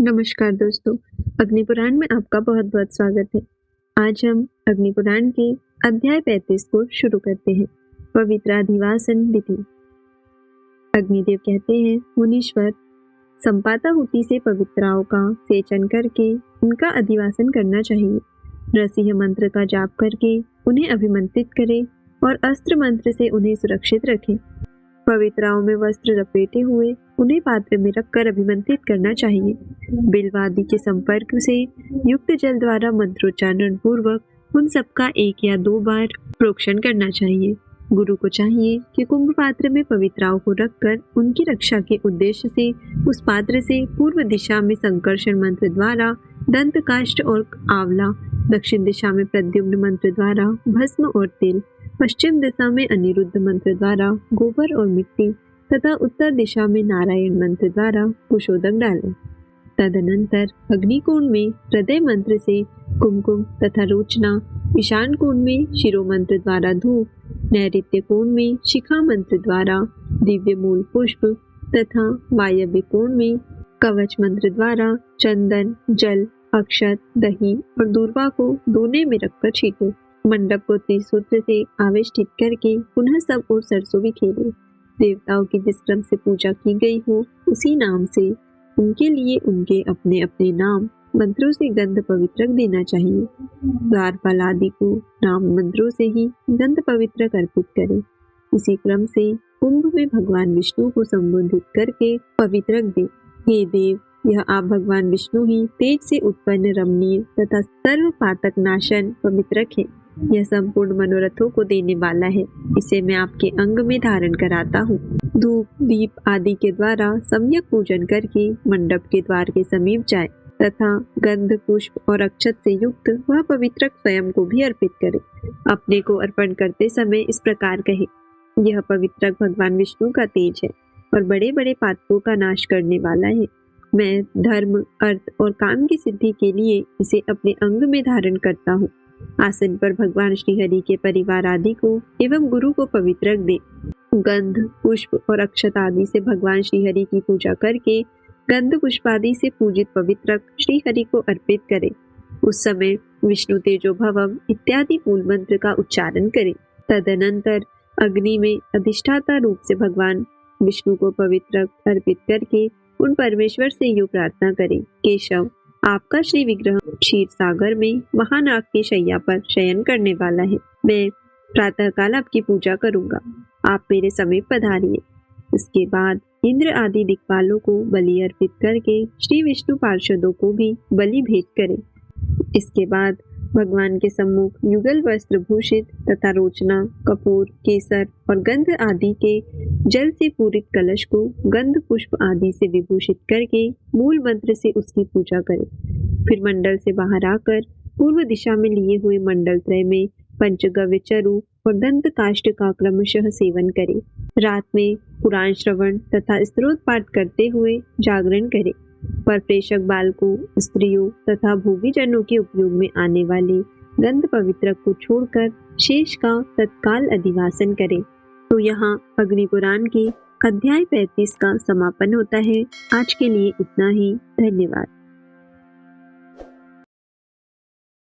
नमस्कार दोस्तों, अग्निपुराण में आपका बहुत बहुत स्वागत है। आज हम अग्निपुराण के अध्याय 35 को शुरू करते हैं। पवित्र अधिवासन विधि। अग्निदेव कहते हैं, मुनीश्वर, संपाताहुति से पवित्राओं का सेचन करके उनका अधिवासन करना चाहिए। नरसिंह मंत्र का जाप करके उन्हें अभिमंत्रित करें और अस्त्र मंत्र से उन्हें सुरक्षित रखें। पवित्राओं में वस्त्र लपेटे हुए उन्हें पात्र में रखकर अभिमंत्रित करना चाहिए। बिल्वादि के संपर्क से युक्त जल द्वारा मंत्रोच्चारण पूर्वक उन सबका 1 या 2 बार प्रोक्षण करना चाहिए। गुरु को चाहिए कि कुंभ पात्र में पवित्राओं को रखकर उनकी रक्षा के उद्देश्य से उस पात्र से पूर्व दिशा में संकर्षण मंत्र द्वारा दंत काष्ठ और आंवला, दक्षिण दिशा में प्रद्युम्न मंत्र द्वारा भस्म और तिल, पश्चिम दिशा में अनिरुद्ध मंत्र द्वारा गोबर और मिट्टी तथा उत्तर दिशा में नारायण मंत्र द्वारा कुशोदक डालें। तदनंतर अग्निकोण में हृदय मंत्र से कुमकुम तथा रोचना, ईशान कोण में शिरो मंत्र द्वारा धूप, नैऋत्य कोण में शिखा मंत्र द्वारा दिव्य मूल पुष्प तथा वायव्य कोण में कवच मंत्र द्वारा चंदन, जल, अक्षत, दही और दूर्वा को दोने में रखकर छीटे। मंडप को त्रिसूत्र से आवेष्टित करके पुनः सब और सरसों बिखेरे। देवताओं की जिस क्रम से पूजा की गई हो उसी नाम से उनके लिए उनके अपने अपने नाम मंत्रों से गंध पवित्रक देना चाहिए। द्वारपाल आदि को नाम मंत्रों से ही गंध पवित्रक अर्पित करें। इसी क्रम से कुंभ में भगवान विष्णु को संबोधित करके पवित्रक दे। हे देव, यह आप भगवान विष्णु ही तेज से उत्पन्न रमणीय तथा सर्व पातक नाशन पवित्रक है। यह संपूर्ण मनोरथों को देने वाला है। इसे मैं आपके अंग में धारण कराता हूँ। धूप, दीप आदि के द्वारा सम्यक पूजन करके मंडप के द्वार के समीप जाए तथा गंध, पुष्प और अक्षत से युक्त वह पवित्रक स्वयं को भी अर्पित करे। अपने को अर्पण करते समय इस प्रकार कहे, यह पवित्रक भगवान विष्णु का तेज है और बड़े बड़े पातकों का नाश करने वाला है। मैं धर्म, अर्थ और काम की सिद्धि के लिए इसे अपने अंग में धारण करता हूँ। आसन पर भगवान श्रीहरि के परिवार आदि को एवं गुरु को पवित्रक दे। गंध, पुष्प और अक्षत आदि से भगवान श्रीहरि की पूजा करके गंध पुष्प आदि से पूजित पवित्रक श्रीहरि को अर्पित करे। उस समय विष्णु तेजो भवम इत्यादि मूल मंत्र का उच्चारण करे। तदनंतर अग्नि में अधिष्ठाता रूप से भगवान विष्णु को पवित्रक अर्पित करके उन परमेश्वर से यूं प्रार्थना करें, केशव, आपका श्री विग्रह क्षीर सागर में महानाग की शैया पर शयन करने वाला है। मैं प्रातःकाल आपकी पूजा करूंगा, आप मेरे समीप पधारिए। इसके बाद इंद्र आदि दिक्पालों को बलि अर्पित करके श्री विष्णु पार्षदों को भी बलि भेंट करें। इसके बाद भगवान के सम्मुख युगल वस्त्र भूषित तथा रोचना, कपूर, केसर और गंध आदि के जल से पूरित कलश को गंध पुष्प आदि से विभूषित करके मूल मंत्र से उसकी पूजा करें। फिर मंडल से बाहर आकर पूर्व दिशा में लिए हुए मंडल त्रय में पंचगव्य चरु और दंत काष्ठ का क्रमशः सेवन करें। रात में पुराण श्रवण तथा स्तोत्र पाठ करते हुए जागरण करें। पर प्रेषक बालकों, स्त्रियों तथा भोगी जनों के उपयोग में आने वाले गंध पवित्रक को छोड़कर शेष का तत्काल अधिवासन करें। तो यहाँ अग्निपुराण के अध्याय 35 का समापन होता है। आज के लिए इतना ही। धन्यवाद।